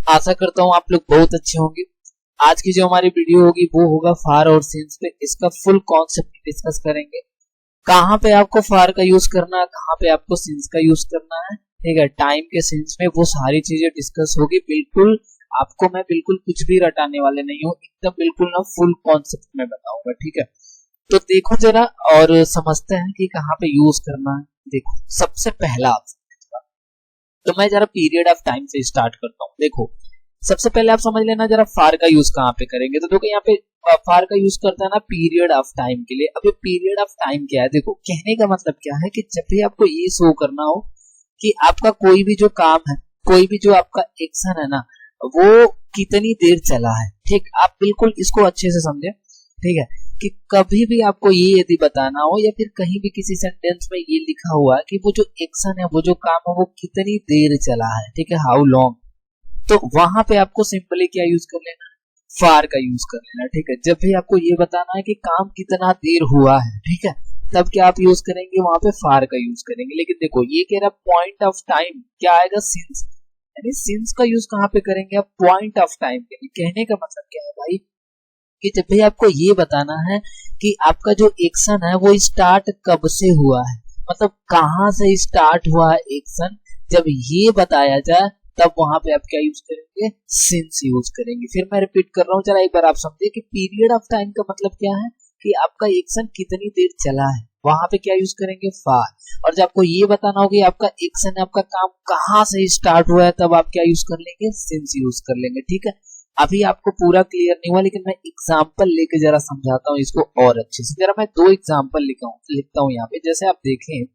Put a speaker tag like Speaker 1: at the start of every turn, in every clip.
Speaker 1: आशा करता हूँ आप लोग बहुत अच्छे होंगे। आज की जो हमारी वीडियो होगी वो होगा फार और सिंस पे। इसका फुल कॉन्सेप्ट डिस्कस करेंगे। कहाँ पे आपको फार का यूज करना है, कहाँ पे आपको सिंस का यूज करना है, ठीक है। टाइम के सेंस में वो सारी चीजें डिस्कस होगी। बिल्कुल आपको मैं बिल्कुल कुछ भी रटाने वाले नहीं हूँ, एकदम बिल्कुल ना फुल कॉन्सेप्ट में बताऊंगा, ठीक है। तो देखो जरा और समझते हैं कि कहाँ पे यूज करना है। देखो सबसे पहला तो मैं जरा पीरियड ऑफ टाइम से स्टार्ट करता हूँ। देखो सबसे पहले आप समझ लेना जरा फार का यूज कहाँ पे करेंगे। तो देखो यहाँ पे फार का यूज करता है ना पीरियड ऑफ टाइम के लिए। अब ये पीरियड ऑफ टाइम क्या है, देखो कहने का मतलब क्या है कि जब भी आपको ये शो करना हो कि आपका कोई भी जो काम है, कोई भी जो आपका एक्शन है ना, वो कितनी देर चला है, ठीक। आप बिल्कुल इसको अच्छे से समझे, ठीक है। कि कभी भी आपको ये यदि बताना हो या फिर कहीं भी किसी सेंटेंस में ये लिखा हुआ है कि वो जो एक्शन है, वो जो काम है, वो कितनी देर चला है, ठीक है, हाउ लॉन्ग, तो वहां पे आपको सिंपली क्या यूज कर लेना, फार का यूज कर लेना, ठीक है। जब भी आपको ये बताना है कि काम कितना देर हुआ है, ठीक है, तब क्या आप यूज करेंगे, वहां पे फार का यूज करेंगे। लेकिन देखो ये कह रहा पॉइंट ऑफ टाइम, क्या आएगा, सिंस, यानी सिंस का यूज कहाँ पे करेंगे आप, पॉइंट ऑफ टाइम के लिए। कहने का मतलब क्या है भाई कि जब भी आपको ये बताना है कि आपका जो एक्शन है वो स्टार्ट कब से हुआ है, मतलब कहां से स्टार्ट हुआ है एक्शन, जब ये बताया जाए तब वहां पे आप क्या यूज करेंगे, सिंस यूज करेंगे। फिर मैं रिपीट कर रहा हूँ, जरा एक बार आप समझिए कि पीरियड ऑफ टाइम का मतलब क्या है कि आपका एक्शन कितनी देर चला है, वहां पे क्या यूज करेंगे, फार। और जब आपको ये बताना होगा कि आपका एक्शन, आपका काम कहां से स्टार्ट हुआ है, तब आप क्या यूज कर लेंगे, सिंस यूज कर लेंगे, ठीक है। अभी आपको पूरा क्लियर नहीं हुआ, लेकिन मैं एग्जाम्पल लेके जरा समझाता हूँ इसको और अच्छे से। जरा मैं दो एग्जाम्पल लिखता हूँ यहाँ पे। जैसे आप देखें,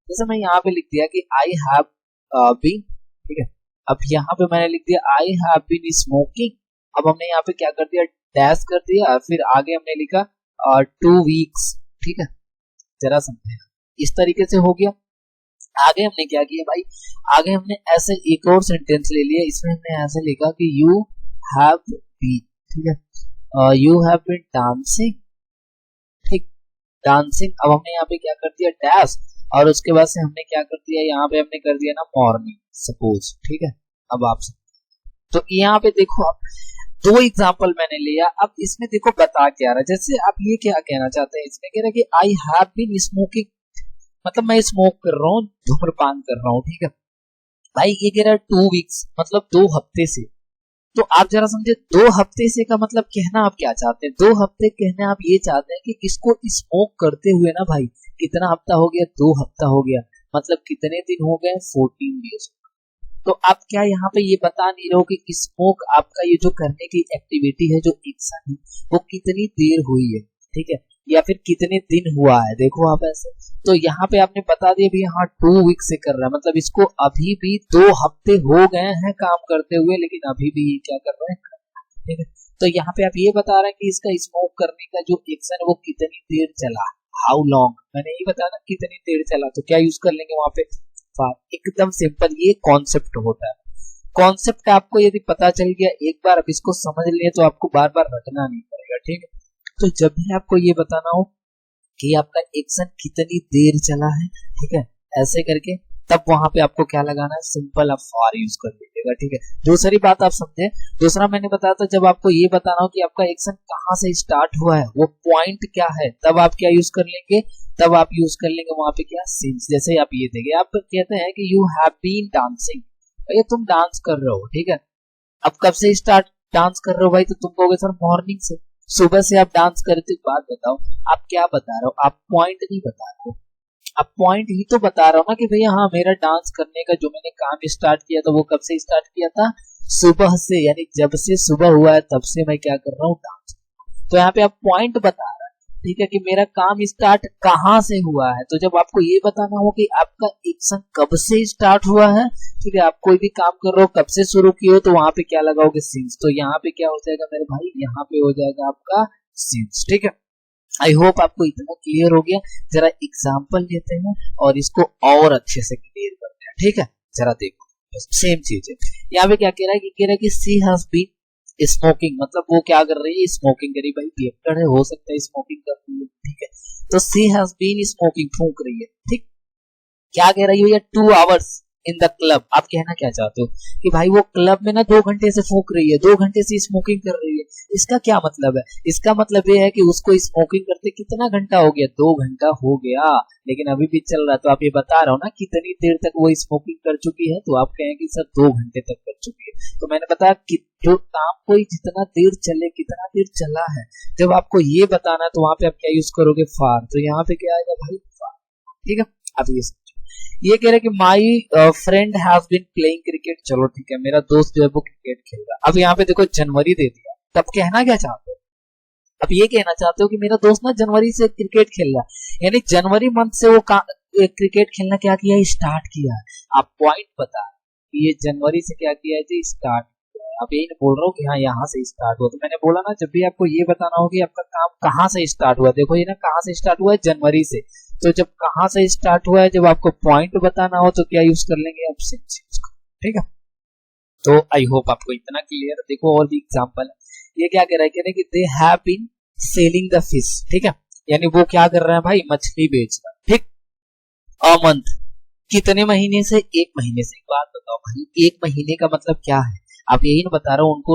Speaker 1: जैसे मैं यहाँ पे लिख दिया कि आई हैव बीन, ठीक है। अब यहाँ पे मैंने लिख दिया आई हैव बीन स्मोकिंग। अब हमने यहाँ पे क्या कर दिया, डैश कर दिया, फिर आगे हमने लिखा 2 वीक्स, ठीक है। जरा समझे, इस तरीके से हो गया। आगे हमने क्या किया भाई, आगे हमने ऐसे एक और सेंटेंस ले लिया, इसमें हमने ऐसे लिखा कि यू हैव बीन, ठीक है, यू हैव बीन डांसिंग, ठीक, डांसिंग। अब हमने यहाँ पे क्या कर दिया, डैश, और उसके बाद से हमने क्या कर दिया, यहाँ पे हमने कर दिया ना मॉर्निंग, सपोज, ठीक है। अब आप तो यहाँ पे देखो, आप दो एग्जाम्पल मैंने लिया। अब इसमें देखो बता क्या रहा है, जैसे आप ये क्या कहना चाहते हैं, इसमें कह रहा है कि आई हैव बीन स्मोकिंग, मतलब मैं स्मोक कर रहा हूँ, धूम्रपान कर रहा हूँ, ठीक है भाई। ये कह रहा है 2 वीक्स, मतलब 2 हफ्ते से। तो आप जरा समझे 2 हफ्ते से का मतलब कहना आप क्या चाहते हैं, 2 हफ्ते कहने आप ये चाहते हैं कि किसको, स्मोक करते हुए ना भाई, कितना हफ्ता हो गया, 2 हफ्ता हो गया, मतलब कितने दिन हो गए, 14 डेज। तो आप क्या यहाँ पे ये बता नहीं रहे हो कि स्मोक आपका ये जो करने की एक्टिविटी है, जो एक्शन है, वो कितनी देर हुई है, ठीक है, या फिर कितने दिन हुआ है। देखो आप ऐसे, तो यहाँ पे आपने बता दिया भी हाँ 2 वीक से कर रहा है, मतलब इसको अभी भी 2 हफ्ते हो गए हैं काम करते हुए, लेकिन अभी भी क्या कर रहे हैं, ठीक है। तो यहाँ पे आप ये बता रहे हैं कि इसका स्मोक करने का जो एक्शन है वो कितनी देर चला, हाउ लॉन्ग, मैंने ये बताया कितनी देर चला, तो क्या यूज कर लेंगे वहां पे, एकदम सिंपल। ये कॉन्सेप्ट होता है। कॉन्सेप्ट आपको यदि पता चल गया एक बार, अब इसको समझ लिए तो आपको बार बार रटना नहीं पड़ेगा, ठीक है। तो जब भी आपको ये बताना हो कि आपका एक्शन कितनी देर चला है, ठीक है, ऐसे करके, तब वहां पे आपको क्या लगाना है, सिंपल आप फॉर यूज कर लीजिएगा, ठीक है। दूसरी बात आप समझे, दूसरा मैंने बताया था जब आपको ये बताना हो कि आपका एक्शन कहां से स्टार्ट हुआ है, वो पॉइंट क्या है, तब आप क्या यूज कर लेंगे, तब आप यूज कर लेंगे वहां पे क्या, सिंस। जैसे आप ये देखिए, आप कहते हैं कि यू हैव बीन डांसिंग, भैया तुम डांस कर रहे हो, ठीक है। अब कब से स्टार्ट डांस कर रहे हो भाई, तो तुम कहोगे सर मॉर्निंग से, सुबह से आप डांस करते। बात बताओ आप क्या बता रहे हो, आप पॉइंट नहीं बता रहे हो, आप पॉइंट ही तो बता रहा हूँ ना कि भैया हाँ मेरा डांस करने का जो मैंने काम स्टार्ट किया था वो कब से स्टार्ट किया था, सुबह से, यानी जब से सुबह हुआ है तब से मैं क्या कर रहा हूँ, डांस। तो यहाँ पे आप पॉइंट बता रहे हैं, ठीक है, कि मेरा काम स्टार्ट कहाँ से हुआ है। तो जब आपको ये बताना हो कि आपका एक्शन कब से स्टार्ट हुआ है, ठीक है, आप कोई भी काम कर रहे हो कब से शुरू किए हो, तो वहां पे क्या लगाओगे, सिंस। तो यहाँ पे क्या हो जाएगा मेरे भाई, यहाँ पे हो जाएगा आपका सिंस, ठीक है। आई होप आपको इतना क्लियर हो गया। जरा एग्जाम्पल लेते हैं और इसको और अच्छे से क्लियर करते हैं, ठीक है। जरा देखो सेम चीज है, यहाँ पे क्या कह रहा है कि कह रहा है कि सी हैज बीन स्मोकिंग, मतलब वो क्या कर रही है, स्मोकिंग करी। भाई रिएक्टर है, हो सकता है स्मोकिंग कर रही है, ठीक है। तो सी हैज बीन स्मोकिंग, फूंक रही है, ठीक। क्या कह रही है, 2 आवर्स, इन द क्लब। आप कहना क्या चाहते हो कि भाई वो क्लब में ना 2 घंटे से फूक रही है, 2 घंटे से स्मोकिंग कर रही है। इसका क्या मतलब है? इसका मतलब ये है कि उसको स्मोकिंग करते कितना घंटा हो गया? 2 घंटा हो गया, लेकिन अभी भी चल रहा है। तो आप ये बता रहा हो ना कितनी देर तक वो स्मोकिंग कर चुकी है, तो आप कहेंगे कि सर 2 घंटे तक कर चुकी है। तो मैंने बताया कि जो काम कोई जितना देर चले, कितना देर चला है, जब आपको ये बताना है तो वहां पे आप क्या यूज करोगे? फार। तो यहाँ पे क्या आएगा भाई? फार। ठीक है, अब ये समझो। ये कह रहे कि my friend have been playing cricket. चलो ठीक है, मेरा दोस्त जो है वो क्रिकेट खेल रहा है। अब यहाँ पे देखो जनवरी दे दिया, तब कहना क्या चाहते हो? अब ये कहना चाहते हो कि मेरा दोस्त ना जनवरी से क्रिकेट खेल रहा है, यानी जनवरी मंथ से वो क्रिकेट खेलना क्या किया? स्टार्ट किया। आप पॉइंट बता कि ये जनवरी से क्या किया है जी? स्टार्ट। अब यही बोल रहा हूँ कि हाँ यहाँ से स्टार्ट हुआ। तो मैंने बोला ना जब भी आपको ये बताना हो कि आपका काम कहाँ से स्टार्ट हुआ, देखो ये ना कहाँ से स्टार्ट हुआ है? जनवरी से। तो जब कहाँ से स्टार्ट हुआ है, जब आपको पॉइंट बताना हो तो क्या यूज कर लेंगे? आप सिंस यूज कर। ठीक है, तो आई होप आपको इतना क्लियर। देखो और भी एग्जांपल है। ये क्या कह रहा है? कह रहे हैं कि they have been selling the fish. ठीक है, यानी वो क्या कर रहे हैं भाई? मछली बेच रहा है। ठीक, अ मंथ, कितने महीने से? 1 महीने से। एक बात बताओ भाई, 1 महीने का मतलब क्या है? आप यही ना बता रहा हूँ उनको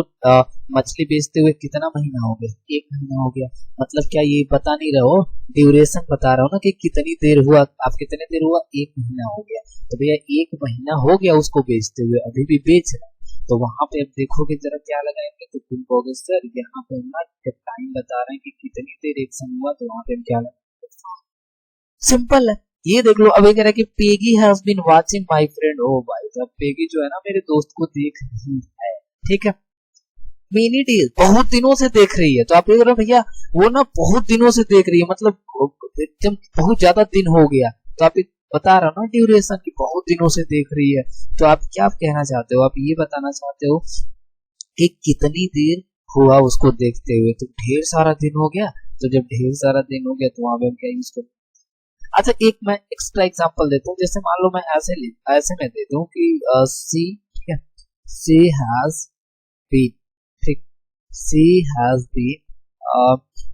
Speaker 1: मछली बेचते हुए कितना महीना हो गया? 1 महीना हो गया। मतलब क्या ये बता नहीं रहे हो? ड्यूरेशन बता रहा हूँ ना कि कितनी देर हुआ। आप कितने देर हुआ? 1 महीना हो गया। तो भैया 1 महीना हो गया उसको बेचते हुए, अभी भी बेच रहा है। तो वहां पे आप देखोगे जरा क्या लगाएंगे, तो तुम कहोगे सर यहाँ पे ना टाइम बता रहे हैं कि कितनी देर एक्शन हुआ, तो वहां पे हम क्या लगाएंगे? सिंपल है, ये देख लो। अब ये कह रहा है कि Peggy has been watching my friend. ओ भाई साहब, पेगी जो है ना मेरे दोस्त को देख रही है। ठीक है, मेनी डेज, बहुत दिनों से देख रही है। तो आप ये कह रहे हो भैया वो ना बहुत दिनों से देख रही है, मतलब एकदम बहुत ज्यादा दिन हो गया। तो आप बता रहा हो ना ड्यूरेशन की, बहुत दिनों से देख रही है। तो आप क्या कहना चाहते हो? आप ये बताना चाहते हो कि कितनी देर हुआ उसको देखते हुए। तो ढेर सारा दिन हो गया। तो जब ढेर सारा दिन हो गया तो वहां पे हम क्या यूज करते? अच्छा, एक मैं एक्स्ट्रा एग्जांपल देता हूँ। जैसे मान लो मैं ऐसे में दे दूं कि सी, ठीक है, सी हैज बीन, ठीक, सी हैज बीन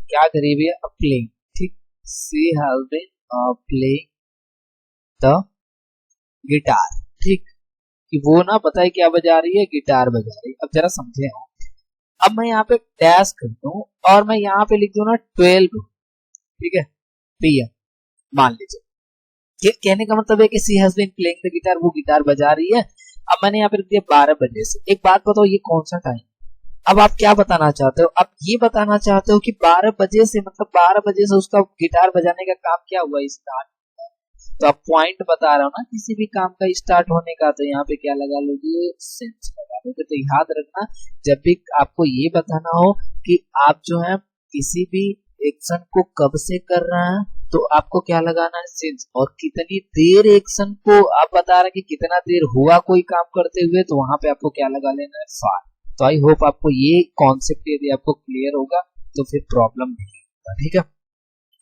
Speaker 1: क्या करी हुई है? प्लेइंग। ठीक, she has been playing the guitar. ठीक, कि वो ना पता है क्या बजा रही है? गिटार बजा रही है। अब जरा समझे हो। अब मैं यहाँ पे डैश कर दूं और मैं यहाँ पे लिख दूं ना 12, ठीक है, पीएम, मान लीजिए। कहने का मतलब है कि she has been playing the guitar, वो गिटार बजा रही है। अब मैंने यहाँ पे लिख दिया 12 बजे से। एक बात बताओ, ये कौन सा टाइम? अब आप क्या बताना चाहते हो? आप ये बताना चाहते हो कि 12 बजे से, मतलब 12 बजे से उसका गिटार बजाने का काम क्या हुआ? स्टार्ट। तो आप पॉइंट बता रहा हो ना किसी भी काम का स्टार्ट होने का। तो यहाँ पे क्या लगा लोगे? सेंस लगा लोगे। तो याद रखना, जब भी आपको ये बताना हो कि आप जो है किसी भी एक्शन को कब से कर रहे हैं, तो आपको क्या लगाना है? सिंस। और कितनी देर एक्शन को आप बता रहे हैं कि कितना देर हुआ कोई काम करते हुए, तो वहां पे आपको क्या लगा लेना है? फार। तो आई होप आपको ये कॉन्सेप्ट यदि आपको क्लियर होगा तो फिर प्रॉब्लम नहीं होगा। ठीक है,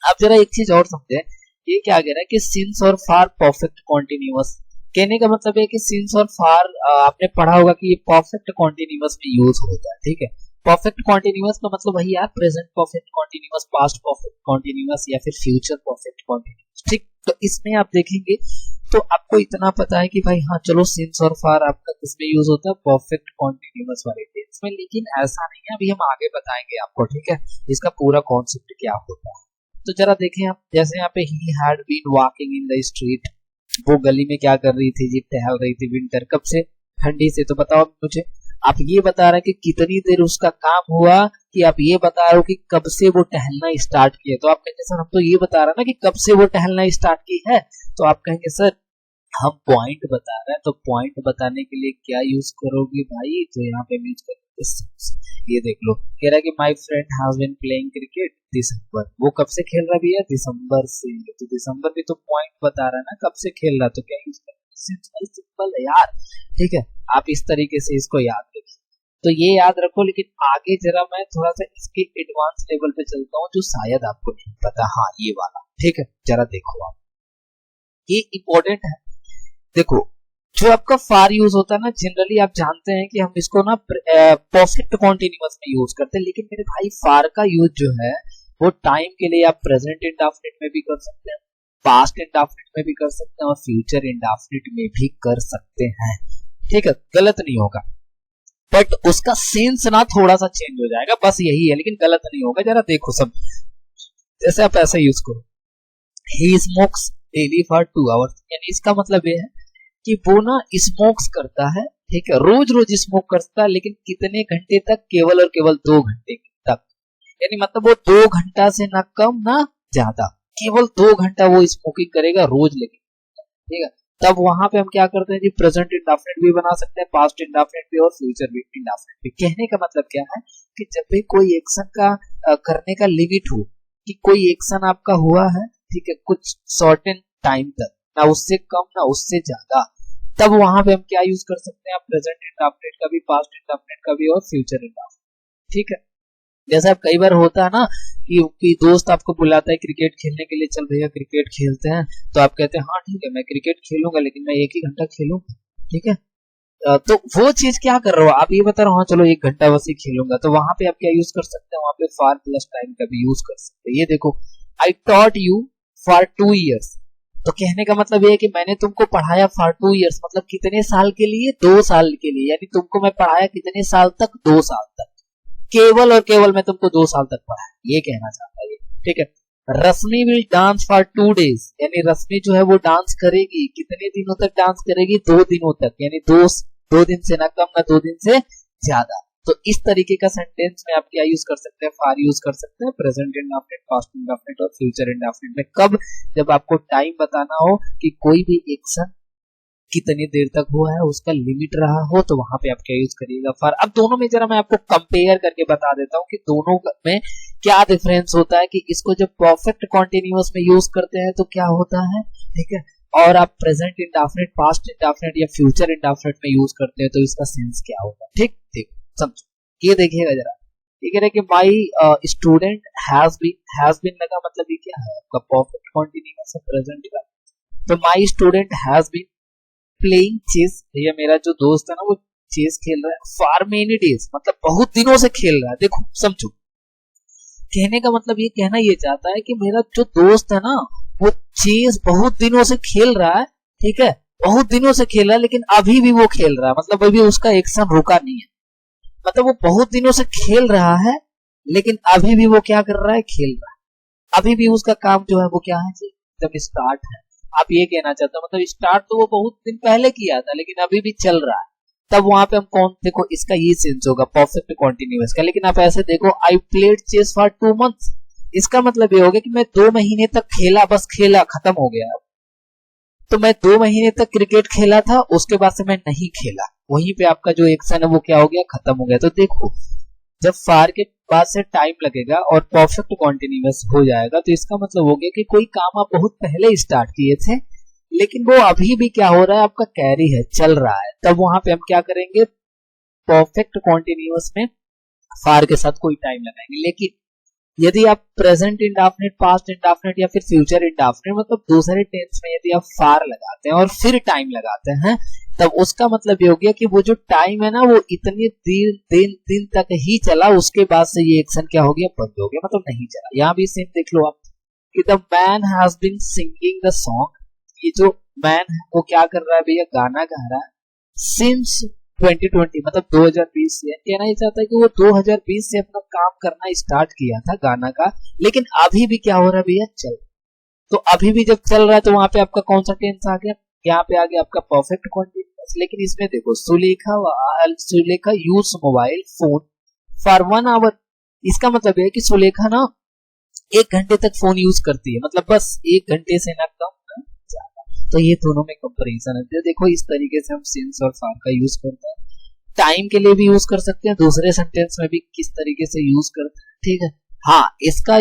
Speaker 1: आप जरा एक चीज और समझे। ये क्या कह रहा है कि सिंस और फार परफेक्ट कॉन्टिन्यूअस। कहने का मतलब है कि सिंस और फार आपने पढ़ा होगा कि ये परफेक्ट कॉन्टिन्यूअस में यूज होता है। ठीक है, परफेक्ट कॉन्टिन्यूअस का मतलब वही यार, present perfect continuous, past perfect continuous या फिर फ्यूचर परफेक्ट कॉन्टिन्यूअस। ठीक, तो इसमें आप देखेंगे तो आपको इतना पता है कि भाई हाँ चलो सिंस और फार आपका किसमें यूज होता है? परफेक्ट कॉन्टिन्यूअस वाले टेंस में। लेकिन ऐसा नहीं है, अभी हम आगे बताएंगे आपको। ठीक है, इसका पूरा कॉन्सेप्ट क्या होता है। तो जरा देखें आप, जैसे यहाँ पे ही had been walking in the street, वो गली में क्या कर रही थी जी? टहल रही थी। विंटर, कब से? ठंडी से। तो बताओ मुझे, आप ये बता रहे हैं कि कितनी देर उसका काम हुआ, कि आप ये बता रहे हो कि कब से वो टहलना स्टार्ट किया? तो आप कहेंगे सर हम तो ये बता रहे हैं ना कि कब से वो टहलना स्टार्ट की है। तो आप कहेंगे सर हम पॉइंट बता रहे हैं। तो पॉइंट बताने के लिए क्या यूज करोगे भाई? तो यहाँ पे यूज करोगे since। ये देख लो, कह रहा है कि my friend has been playing cricket December. वो कब से खेल रहा है? दिसंबर से। तो दिसंबर भी तो पॉइंट बता रहा है ना कब से खेल रहा है। तो क्या यूज करोगे? सिंस। सिंपल है यार। ठीक है, आप इस तरीके से इसको याद रखिए। तो ये याद रखो, लेकिन आगे जरा मैं थोड़ा सा इसके एडवांस लेवल पे चलता हूँ जो शायद आपको नहीं पता। हाँ, ये वाला। ठीक है, जरा देखो आप, ये इंपॉर्टेंट है। देखो, जो आपका फार यूज होता है ना, जनरली आप जानते हैं कि हम इसको ना परफेक्ट कॉन्टिन्यूअस में यूज करते हैं। लेकिन मेरे भाई फार का यूज जो है वो टाइम के लिए आप प्रेजेंट इंडेफिनिट में भी कर सकते हैं, पास्ट इंडेफिनिट में भी कर सकते हैं और फ्यूचर इंडेफिनिट में भी कर सकते हैं, ठीक है, गलत नहीं होगा, बट उसका सेंस ना थोड़ा सा चेंज हो जाएगा, बस यही है, लेकिन गलत नहीं होगा। जरा देखो सब, जैसे आप ऐसा यूज करो, ही स्मोक्स डेली फॉर 2 आवर्स, यानी इसका मतलब ये है कि वो ना स्मोक्स करता है, ठीक है, रोज रोज स्मोक करता है, लेकिन कितने घंटे तक, केवल और केवल 2 घंटे तक, यानी मतलब वो 2 घंटा से ना कम ना ज्यादा, केवल 2 घंटा वो स्मोकिंग करेगा रोज, लेकिन ठीक है। तब वहां पे हम क्या करते हैं जी, प्रेजेंट इंडेफिनिट भी बना सकते हैं, पास्ट इंडेफिनिट भी और फ्यूचर भी इंडेफिनिट भी। कहने का मतलब क्या है कि जब भी कोई एक्शन का करने का लिमिट हो, कि कोई एक्शन आपका हुआ है, ठीक है, कुछ सर्टेन टाइम तक, ना उससे कम ना उससे ज्यादा, तब वहां पे हम क्या यूज कर सकते हैं, प्रेजेंट इंडेफिनिट का भी, पास्ट इंडेफिनिट का भी और फ्यूचर इंडेफिनिट, ठीक है। जैसे अब कई बार होता है ना कि दोस्त आपको बुलाता है क्रिकेट खेलने के लिए, चल भैया क्रिकेट खेलते हैं, तो आप कहते हैं हाँ ठीक है मैं क्रिकेट खेलूंगा, लेकिन मैं 1 ही घंटा खेलूंगा, ठीक है। तो वो चीज क्या कर रहे हो आप, ये बता रहे हो हाँ चलो 1 घंटा बस ही खेलूंगा, तो वहां पे आप क्या यूज कर सकते हैं, वहां पे फॉर प्लस टाइम का भी यूज कर सकते हैं। ये देखो, I taught you for 2 years, तो कहने का मतलब ये है कि मैंने तुमको पढ़ाया फॉर 2 years, मतलब कितने साल के लिए, 2 साल के लिए, यानी तुमको मैं पढ़ाया कितने साल तक, 2 साल तक, केवल और केवल मैं तुमको 2 साल तक पढ़ाया, ये कहना चाहता है, ठीक है। रश्मि विल डांस फॉर 2 days, यानी रश्मि जो है वो डांस करेगी, कितने दिनों तक डांस करेगी, 2 दिनों तक, यानी 2 दिन से ना कम ना 2 दिन से ज्यादा। तो इस तरीके का सेंटेंस में आप क्या यूज कर सकते हैं, फॉर यूज कर सकते हैं, प्रेजेंट इंडेफिनिट, पास्ट इंडेफिनिट और फ्यूचर इंडेफिनिट में। कब, जब आपको टाइम बताना हो कि कोई भी एक्शन कितनी देर तक हुआ है, उसका लिमिट रहा हो, तो वहां पे आप क्या यूज करिएगा, फॉर। अब दोनों में जरा मैं आपको कंपेयर करके बता देता हूं कि दोनों में क्या डिफरेंस होता है, कि इसको जब परफेक्ट कॉन्टिन्यूअस में यूज करते हैं तो क्या होता है, ठीक है, और आप प्रेजेंट इंडेफिनिट, पास्ट इंडेफिनिट या फ्यूचर इंडेफिनिट में यूज करते हैं तो इसका सेंस क्या होगा, ठीक, देखो समझो, ये देखिएगा जरा। ये कह रहे कि माई स्टूडेंट हैज बीन लगा, मतलब ये क्या है आपका परफेक्ट कॉन्टिन्यूअस है प्रेजेंट का, तो my student has been playing chess, भैया मेरा जो दोस्त है ना वो चेस खेल रहा है फॉर मेनी डेज, मतलब बहुत दिनों से खेल रहा है। देखो समझो, कहने का मतलब ये कहना ये चाहता है कि मेरा जो दोस्त है ना वो चेस बहुत दिनों से खेल रहा है, ठीक है, बहुत दिनों से खेल रहा है, लेकिन अभी भी वो खेल रहा है, मतलब अभी उसका एक्शन रुका नहीं है, मतलब वो बहुत दिनों से खेल रहा है, लेकिन अभी भी वो क्या कर रहा है, खेल रहा है, अभी भी उसका काम जो है वो क्या है जी, एकदम स्टार्ट है। आप ये कहना चाहते हो, मतलब स्टार्ट तो वो बहुत दिन पहले किया था, लेकिन अभी भी चल रहा है, तब वहां पे हम कौन, देखो इसका ये सेंस होगा परफेक्ट कॉन्टिन्यूअस का। लेकिन आप ऐसे देखो, I played chess for 2 months, इसका मतलब ये होगा कि मैं 2 महीने तक खेला, बस खेला, खत्म हो गया। तो मैं 2 महीने तक क्रिकेट खेला था, उसके बाद से मैं नहीं खेला, वहीं पे आपका जो एक्शन है वो क्या हो गया, खत्म हो गया। तो देखो, जब फार के बाद से टाइम लगेगा और परफेक्ट कॉन्टिन्यूअस हो जाएगा, तो इसका मतलब हो गया कि कोई काम आप बहुत पहले स्टार्ट किए थे, लेकिन वो अभी भी क्या हो रहा है, आपका कैरी है, चल रहा है, तब वहां पे हम क्या करेंगे, परफेक्ट कॉन्टिन्यूअस में फार के साथ कोई टाइम लगाएंगे। लेकिन यदि आप प्रेजेंट इंडेफिनिट, पास्ट इंडेफिनिट या फिर फ्यूचर इंडेफिनिट, मतलब दूसरे टेंस में यदि आप फार लगाते हैं और फिर टाइम लगाते हैं, तब उसका मतलब ये हो गया कि वो जो टाइम है ना वो इतने दिन तक ही चला, उसके बाद से ये एक्शन क्या हो गया, बंद हो गया, मतलब नहीं चला। यहाँ भी सेम देख लो आप कि the man has been singing the song, ये जो मैन है वो क्या कर रहा है भैया, गाना गा रहा है, सिंस 2020, मतलब 2020 से, कहना ये चाहता है कि वो 2020 से अपना काम करना स्टार्ट किया था गाना का, लेकिन अभी भी क्या हो रहा है भैया, चल। तो अभी भी जब चल रहा है तो वहां पे आपका कौन सा टेंस आ गया, यहाँ पे आ गया आपका परफेक्ट कॉन्टिन्यूअस। लेकिन इसमें देखो, Sulekha use mobile phone for 1 hour, इसका मतलब है कि सुलेखा ना 1 घंटे तक फोन यूज करती है, मतलब बस 1 घंटे से ना कम ना ज्यादा। तो ये दोनों में कंपैरिजन है। देखो इस तरीके से हम सिंस और फॉर का यूज करते हैं, टाइम के लिए भी यूज कर सकते हैं, दूसरे सेंटेंस में भी किस तरीके से यूज करते हैं, ठीक है। हाँ, इसका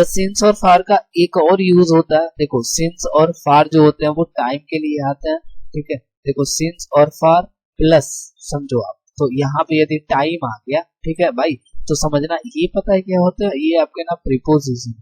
Speaker 1: सिंस और फार का एक और यूज होता है। देखो सिंस और फार जो होते हैं वो टाइम के लिए आते हैं, ठीक है। देखो सिंस और फार प्लस, समझो आप, तो यहाँ पे यदि टाइम आ गया, ठीक है भाई, तो समझना ये पता है क्या होता है, ये आपके ना प्रीपोजिशन,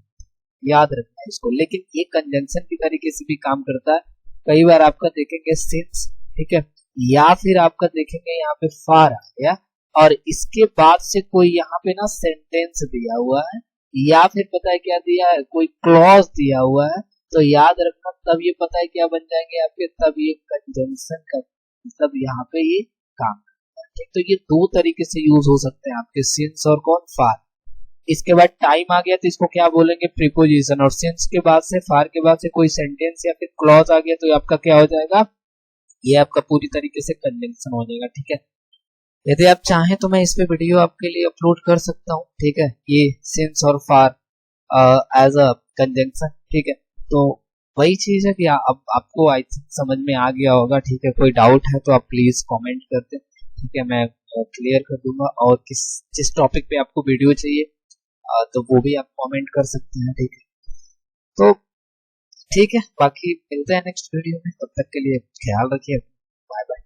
Speaker 1: याद रखना है इसको। लेकिन ये कंजंक्शन की तरीके से भी काम करता है। कई बार आपका देखेंगे सिंस, ठीक है, या फिर आपका देखेंगे यहाँ पे फार आ गया और इसके बाद से कोई यहाँ पे ना सेंटेंस दिया हुआ है, या फिर पता है क्या दिया है, कोई क्लॉज दिया हुआ है, तो याद रखना, तब ये पता है क्या बन जाएंगे आपके, तब ये कंजंक्शन का मतलब यहाँ पे ये काम करता है। ठीक, तो ये दो तरीके से यूज हो सकते हैं आपके सिंस और कौन, फार। इसके बाद टाइम आ गया तो इसको क्या बोलेंगे, प्रीपोजिशन। और सिंस के बाद से, फार के बाद से कोई सेंटेंस या फिर क्लॉज आ गया तो आपका क्या हो जाएगा, ये आपका पूरी तरीके से कंजंक्शन हो जाएगा। ठीक है, यदि आप चाहें तो मैं इस पे वीडियो आपके लिए अपलोड कर सकता हूँ। ठीक है, ये सिंस और फार एज अ कंजंक्शन। ठीक है, तो वही चीज है कि अब आपको आई थिंक समझ में आ गया होगा। ठीक है, कोई डाउट है तो आप प्लीज कमेंट कर दें। ठीक है, मैं क्लियर कर दूंगा। और जिस टॉपिक पे आपको वीडियो चाहिए तो वो भी आप कमेंट कर सकते हैं। ठीक है, तो ठीक है, बाकी मिलते हैं नेक्स्ट वीडियो में, तब तक के लिए ख्याल रखिए। Bye bye.